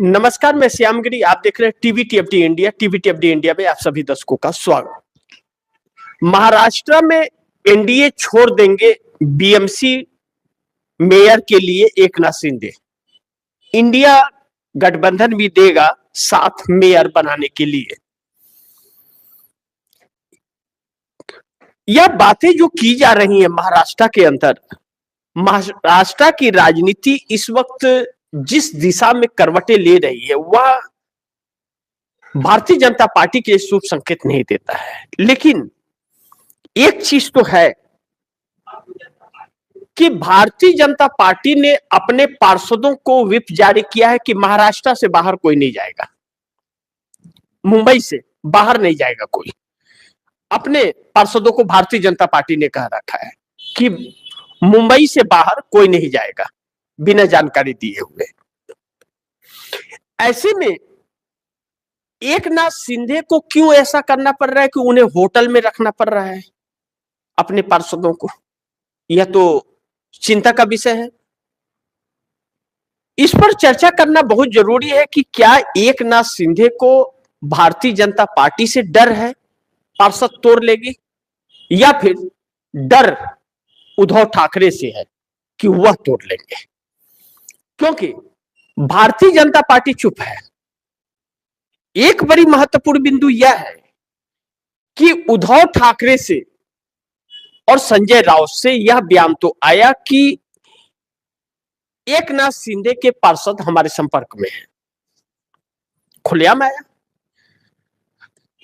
नमस्कार, मैं श्यामगिरी। आप देख रहे हैं टीवीटीएफडी इंडिया। टीवीटीएफडी इंडिया में आप सभी दर्शकों का स्वागत। महाराष्ट्र में एनडीए छोड़ देंगे बीएमसी मेयर के लिए एकनाथ शिंदे। इंडिया गठबंधन भी देगा साथ मेयर बनाने के लिए। यह बातें जो की जा रही है महाराष्ट्र के अंदर, महाराष्ट्र की राजनीति इस वक्त जिस दिशा में करवटें ले रही है वह भारतीय जनता पार्टी के शुभ संकेत नहीं देता है। लेकिन एक चीज तो है कि भारतीय जनता पार्टी ने अपने पार्षदों को व्हिप जारी किया है कि महाराष्ट्र से बाहर कोई नहीं जाएगा, मुंबई से बाहर नहीं जाएगा कोई। अपने पार्षदों को भारतीय जनता पार्टी ने कह रखा है कि मुंबई से बाहर कोई नहीं जाएगा बिना जानकारी दिए हुए। ऐसे में एकनाथ शिंदे को क्यों ऐसा करना पड़ रहा है कि उन्हें होटल में रखना पड़ रहा है अपने पार्षदों को? यह तो चिंता का विषय है। इस पर चर्चा करना बहुत जरूरी है कि क्या एकनाथ शिंदे को भारतीय जनता पार्टी से डर है, पार्षद तोड़ लेगी, या फिर डर उद्धव ठाकरे से है कि वह तोड़ लेंगे? क्योंकि भारतीय जनता पार्टी चुप है। एक बड़ी महत्वपूर्ण बिंदु यह है कि उद्धव ठाकरे से और संजय राउत से यह बयान तो आया कि एकनाथ शिंदे के पार्षद हमारे संपर्क में हैं, खुलेआम आया।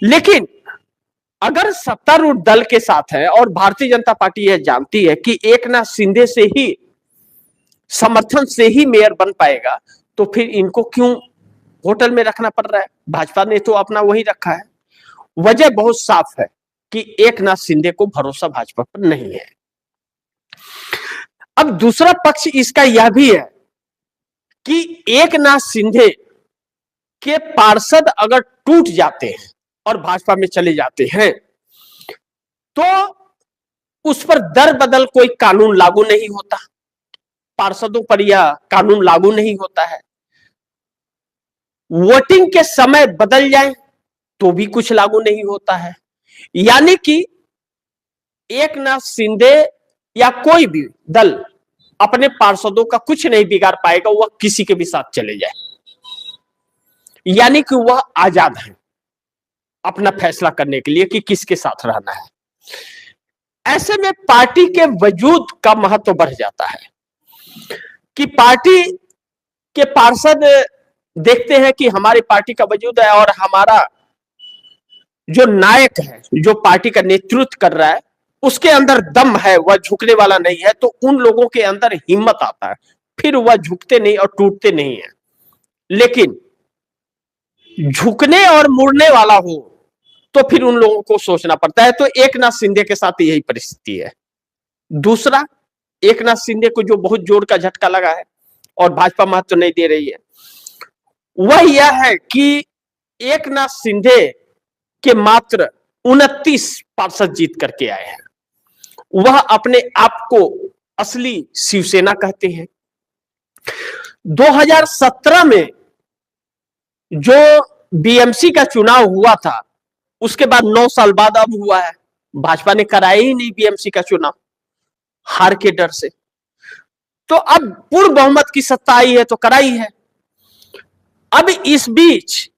लेकिन अगर सत्तारूढ़ दल के साथ है और भारतीय जनता पार्टी यह जानती है कि एकनाथ शिंदे से ही समर्थन से ही मेयर बन पाएगा, तो फिर इनको क्यों होटल में रखना पड़ रहा है? भाजपा ने तो अपना वही रखा है। वजह बहुत साफ है कि एकनाथ शिंदे को भरोसा भाजपा पर नहीं है। अब दूसरा पक्ष इसका यह भी है कि एकनाथ शिंदे के पार्षद अगर टूट जाते हैं और भाजपा में चले जाते हैं तो उस पर दर बदल कोई कानून लागू नहीं होता, पार्षदों पर यह कानून लागू नहीं होता है। वोटिंग के समय बदल जाए तो भी कुछ लागू नहीं होता है। यानी कि एकनाथ शिंदे या कोई भी दल अपने पार्षदों का कुछ नहीं बिगाड़ पाएगा, वह किसी के भी साथ चले जाए। यानी कि वह आजाद है अपना फैसला करने के लिए कि किसके साथ रहना है। ऐसे में पार्टी के वजूद का महत्व बढ़ जाता है कि पार्टी के पार्षद देखते हैं कि हमारी पार्टी का वजूद है और हमारा जो नायक है, जो पार्टी का नेतृत्व कर रहा है, उसके अंदर दम है, वह झुकने वाला नहीं है। तो उन लोगों के अंदर हिम्मत आता है, फिर वह झुकते नहीं और टूटते नहीं है। लेकिन झुकने और मुड़ने वाला हो तो फिर उन लोगों को सोचना पड़ता है। तो एकनाथ शिंदे के साथ यही परिस्थिति है। दूसरा, एकनाथ शिंदे को जो बहुत जोर का झटका लगा है और भाजपा महत्व नहीं दे रही है, वह यह है कि एकनाथ शिंदे के मात्र 29 पार्षद जीत करके आए हैं। वह अपने आप को असली शिवसेना कहते हैं। 2017 में जो बीएमसी का चुनाव हुआ था, उसके बाद 9 साल बाद अब हुआ है। भाजपा ने कराया ही नहीं बीएमसी का चुनाव, हार के डर से। तो अब पूर्ण बहुमत की सत्ता आई है तो कराई है। अब इस बीच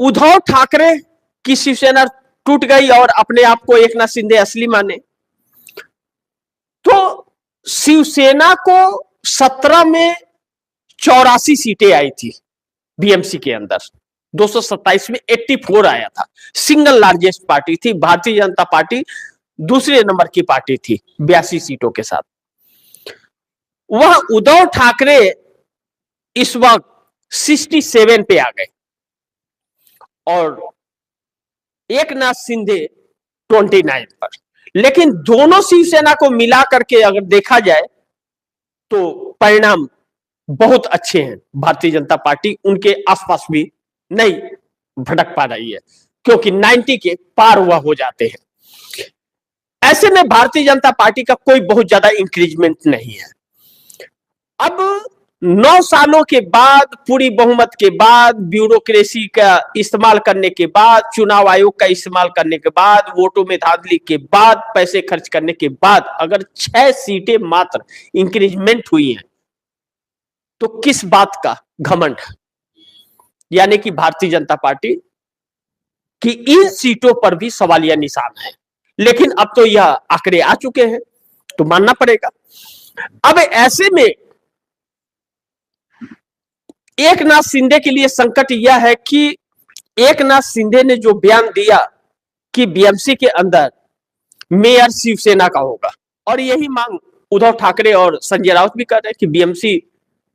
उद्धव ठाकरे की शिवसेना टूट गई और अपने आप को एकनाथ शिंदे असली माने, तो शिवसेना को 17 में 84 सीटें आई थी बीएमसी के अंदर। 227 में 84 आया था। सिंगल लार्जेस्ट पार्टी थी। भारतीय जनता पार्टी दूसरे नंबर की पार्टी थी 82 सीटों के साथ। वह उद्धव ठाकरे इस वक्त 67 पे आ गए और एकनाथ शिंदे 29 पर। लेकिन दोनों शिवसेना को मिला करके अगर देखा जाए तो परिणाम बहुत अच्छे हैं। भारतीय जनता पार्टी उनके आसपास भी नहीं भटक पा रही है, क्योंकि 90 के पार हुआ हो जाते हैं। ऐसे में भारतीय जनता पार्टी का कोई बहुत ज्यादा इंक्रीजमेंट नहीं है। अब 9 सालों के बाद, पूरी बहुमत के बाद, ब्यूरोक्रेसी का इस्तेमाल करने के बाद, चुनाव आयोग का इस्तेमाल करने के बाद, वोटों में धांधली के बाद, पैसे खर्च करने के बाद अगर 6 सीटें मात्र इंक्रीजमेंट हुई हैं तो किस बात का घमंड? यानी कि भारतीय जनता पार्टी की इन सीटों पर भी सवालिया निशान है। लेकिन अब तो यह आंकड़े आ चुके हैं तो मानना पड़ेगा। अब ऐसे में एकनाथ शिंदे के लिए संकट यह है कि एकनाथ शिंदे ने जो बयान दिया कि बीएमसी के अंदर मेयर शिवसेना का होगा, और यही मांग उद्धव ठाकरे और संजय राउत भी कर रहे हैं कि बीएमसी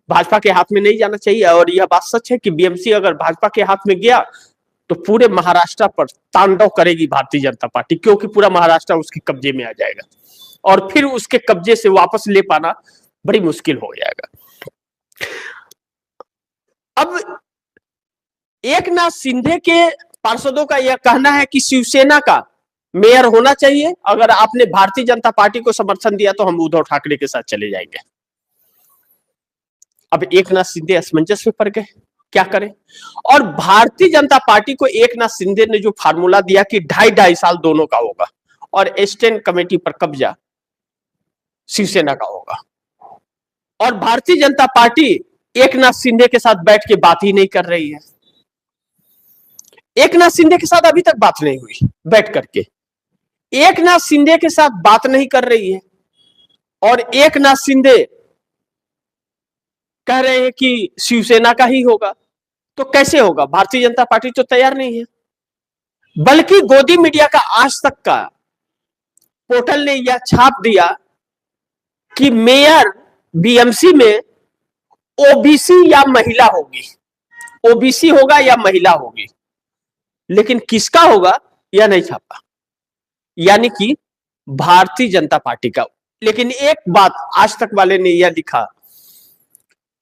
भाजपा के हाथ में नहीं जाना चाहिए। और यह बात सच है कि बीएमसी अगर भाजपा के हाथ में गया तो पूरे महाराष्ट्र पर तांडव करेगी भारतीय जनता पार्टी, क्योंकि पूरा महाराष्ट्र उसके कब्जे में आ जाएगा और फिर उसके कब्जे से वापस ले पाना बड़ी मुश्किल हो जाएगा। अब एकनाथ शिंदे के पार्षदों का यह कहना है कि शिवसेना का मेयर होना चाहिए, अगर आपने भारतीय जनता पार्टी को समर्थन दिया तो हम उद्धव ठाकरे के साथ चले जाएंगे। अब एकनाथ शिंदे असमंजस में पड़ गए, क्या करें? और भारतीय जनता पार्टी को एकनाथ शिंदे ने जो फार्मूला दिया कि 2.5 साल दोनों का होगा और स्टैंड कमेटी पर कब्जा शिवसेना का होगा, और भारतीय जनता पार्टी एकनाथ शिंदे के साथ बैठ के बात ही नहीं कर रही है। एकनाथ शिंदे के साथ अभी तक बात नहीं हुई बैठ करके, एकनाथ शिंदे के साथ बात नहीं कर रही है, और एकनाथ शिंदे कह रहे हैं कि शिवसेना का ही होगा। तो कैसे होगा? भारतीय जनता पार्टी तो तैयार नहीं है। बल्कि गोदी मीडिया का आज तक का पोर्टल ने यह छाप दिया कि मेयर बीएमसी में ओबीसी या महिला होगी, ओबीसी होगा या महिला होगी, लेकिन किसका होगा यह नहीं छापा, यानी कि भारतीय जनता पार्टी का। लेकिन एक बात आज तक वाले ने यह लिखा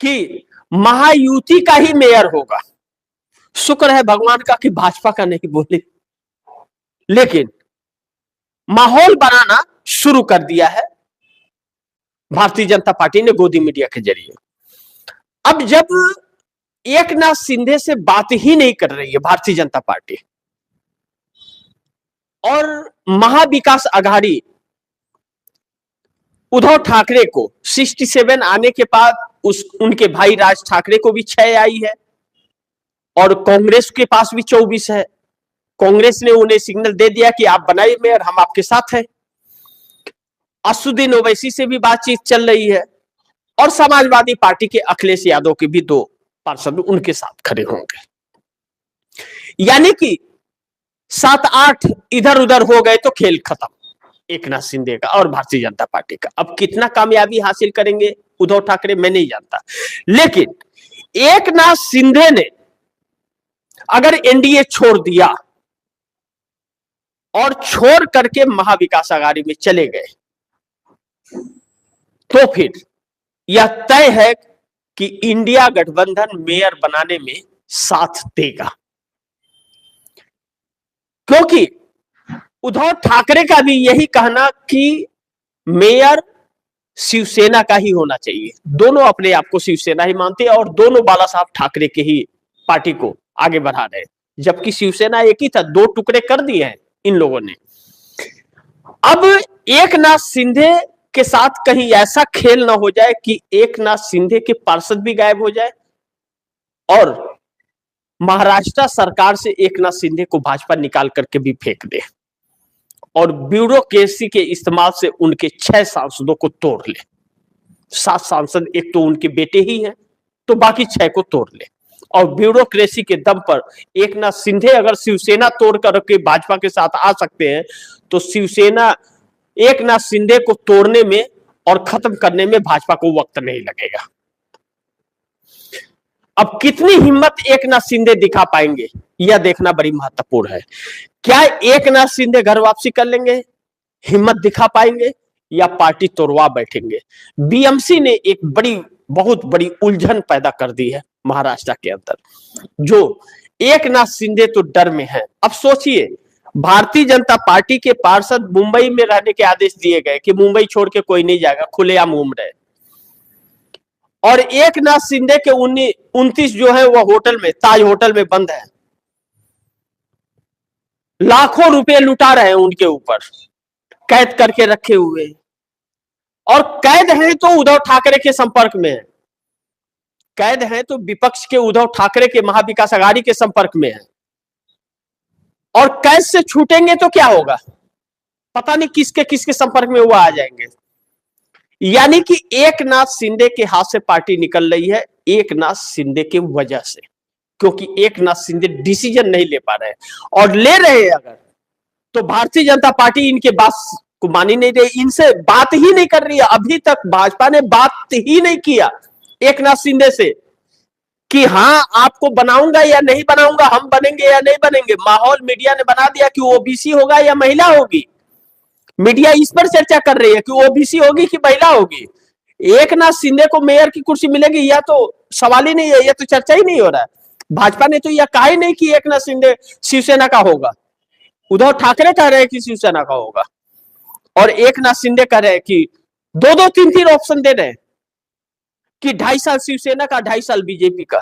कि महायुति का ही मेयर होगा। शुक्र है भगवान का कि भाजपा का नहीं बोले, लेकिन माहौल बनाना शुरू कर दिया है भारतीय जनता पार्टी ने गोदी मीडिया के जरिए। अब जब एकनाथ शिंदे से बात ही नहीं कर रही है भारतीय जनता पार्टी, और महाविकास आघाड़ी उद्धव ठाकरे को 67 आने के बाद उनके भाई राज ठाकरे को भी 6 आई है, और कांग्रेस के पास भी 24 है। कांग्रेस ने उन्हें सिग्नल दे दिया कि आप बनाइए मेयर, हम आपके साथ हैं। असुद्दीन ओवैसी से भी बातचीत चल रही है, और समाजवादी पार्टी के अखिलेश यादव के भी 2 पार्षद उनके साथ खड़े होंगे। यानी कि 7-8 इधर उधर हो गए तो खेल खत्म एकनाथ शिंदे का और भारतीय जनता पार्टी का। अब कितना कामयाबी हासिल करेंगे उद्धव ठाकरे मैं नहीं जानता, लेकिन एकनाथ शिंदे ने अगर एनडीए छोड़ दिया और छोड़ करके महाविकास आघाड़ी में चले गए तो फिर यह तय है कि इंडिया गठबंधन मेयर बनाने में साथ देगा, क्योंकि उद्धव ठाकरे का भी यही कहना कि मेयर शिवसेना का ही होना चाहिए। दोनों अपने आप को शिवसेना ही मानते हैं और दोनों बाला साहब ठाकरे के ही पार्टी को आगे बढ़ा रहे हैं, जबकि शिवसेना एक ही था, 2 टुकड़े कर दिए हैं इन लोगों ने। अब एकनाथ शिंदे के साथ कहीं ऐसा खेल ना हो जाए कि एकनाथ शिंदे के पार्षद भी गायब हो जाए और महाराष्ट्र सरकार से एकनाथ शिंदे को भाजपा निकाल करके भी फेंक दे और ब्यूरोक्रेसी के इस्तेमाल से उनके 6 सांसदों को तोड़ ले। 7 सांसद एक तो उनके बेटे ही हैं, तो बाकी 6 को तोड़ ले, और ब्यूरोक्रेसी के दम पर एकनाथ शिंदे अगर शिवसेना तोड़ करके भाजपा के साथ आ सकते हैं तो शिवसेना एकनाथ शिंदे को तोड़ने में और खत्म करने में भाजपा को वक्त नहीं लगेगा। अब कितनी हिम्मत एकनाथ शिंदे दिखा पाएंगे यह देखना बड़ी महत्वपूर्ण है। क्या एकनाथ शिंदे घर वापसी कर लेंगे, हिम्मत दिखा पाएंगे, या पार्टी तोड़वा बैठेंगे? बीएमसी ने एक बहुत बड़ी उलझन पैदा कर दी है महाराष्ट्र के अंदर, जो एकनाथ शिंदे तो डर में है। अब सोचिए, भारतीय जनता पार्टी के पार्षद मुंबई में रहने के आदेश दिए गए कि मुंबई छोड़ के कोई नहीं जाएगा, खुलेआम घूम रहे, और एकनाथ शिंदे के 29 जो है वह होटल में, ताज होटल में बंद है, लाखों रुपए लुटा रहे हैं उनके ऊपर, कैद करके रखे हुए, और कैद है तो उद्धव ठाकरे के संपर्क में है, कैद है तो विपक्ष के उद्धव ठाकरे के महाविकास अघाड़ी के संपर्क में है, और कैद से छूटेंगे तो क्या होगा, पता नहीं किसके किसके संपर्क में वो आ जाएंगे। यानी कि एकनाथ शिंदे के हाथ से पार्टी निकल रही है, एकनाथ शिंदे की वजह से, क्योंकि एकनाथ शिंदे डिसीजन नहीं ले पा रहे हैं, और ले रहे हैं अगर तो भारतीय जनता पार्टी इनके बात को मान ही नहीं रही, इनसे बात ही नहीं कर रही है। अभी तक भाजपा ने बात ही नहीं किया एकनाथ शिंदे से कि हाँ आपको बनाऊंगा या नहीं बनाऊंगा, हम बनेंगे या नहीं बनेंगे। माहौल मीडिया ने बना दिया कि ओबीसी होगा या महिला होगी, मीडिया इस पर चर्चा कर रही है कि ओबीसी होगी कि महिला होगी। एकनाथ शिंदे को मेयर की कुर्सी मिलेगी या तो सवाल ही नहीं है, यह तो चर्चा ही नहीं हो रहा है। भाजपा ने तो यह कहा ही नहीं कि एकनाथ शिंदे शिवसेना का होगा, उद्धव ठाकरे कह रहे हैं कि शिवसेना का होगा, और एकनाथ शिंदे कह रहे हैं कि दो दो तीन तीन ऑप्शन दे रहे हैं कि 2.5 साल शिवसेना का, 2.5 साल बीजेपी का।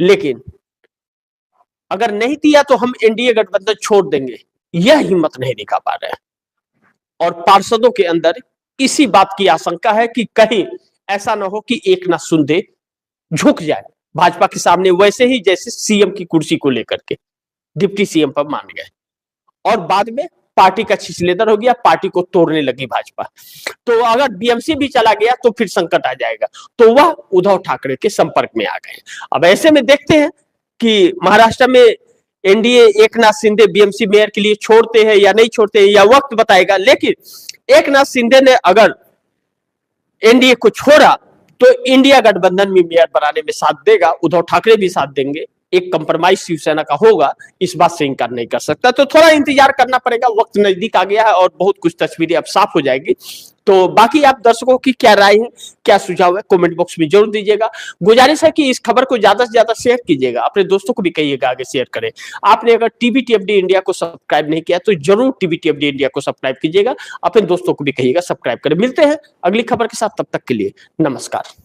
लेकिन अगर नहीं दिया तो हम एनडीए गठबंधन छोड़ देंगे, यह हिम्मत नहीं दिखा पा रहे हैं। और पार्षदों के अंदर इसी बात की आशंका है कि कहीं ऐसा ना हो कि एकनाथ शिंदे झुक जाए भाजपा के सामने, वैसे ही जैसे सीएम की कुर्सी को लेकर के डिप्टी सीएम पर मान गए और बाद में पार्टी का छिछलेदर हो गया, पार्टी को तोड़ने लगी भाजपा। तो अगर बीएमसी भी चला गया तो फिर संकट आ जाएगा, तो वह उद्धव ठाकरे के संपर्क में आ गए। अब ऐसे में देखते हैं कि महाराष्ट्र में NDA Eknath Shinde BMC mayor के लिए छोड़ते हैं या नहीं छोड़ते हैं, या वक्त बताएगा। लेकिन एकनाथ शिंदे ने अगर एनडीए को छोड़ा तो इंडिया गठबंधन में मेयर बनाने में साथ देगा, उद्धव ठाकरे भी साथ देंगे, एक कंप्रोमाइज शिवसेना का होगा, इस बात से इनकार नहीं कर सकता। तो थोड़ा इंतजार करना पड़ेगा, वक्त नजदीक आ गया है और बहुत कुछ तस्वीरें अब साफ हो जाएगी। तो बाकी आप दर्शकों की क्या राय है, क्या सुझाव है, कमेंट बॉक्स में जरूर दीजिएगा। गुजारिश है कि इस खबर को ज्यादा से ज्यादा शेयर कीजिएगा, अपने दोस्तों को भी कहिएगा आगे शेयर करें। आपने अगर टीबीटीएफडी इंडिया को सब्सक्राइब नहीं किया तो जरूर टीबीटीएफडी इंडिया को सब्सक्राइब कीजिएगा, अपने दोस्तों को भी कहिएगा सब्सक्राइब करें। मिलते हैं अगली खबर के साथ, तब तक के लिए नमस्कार।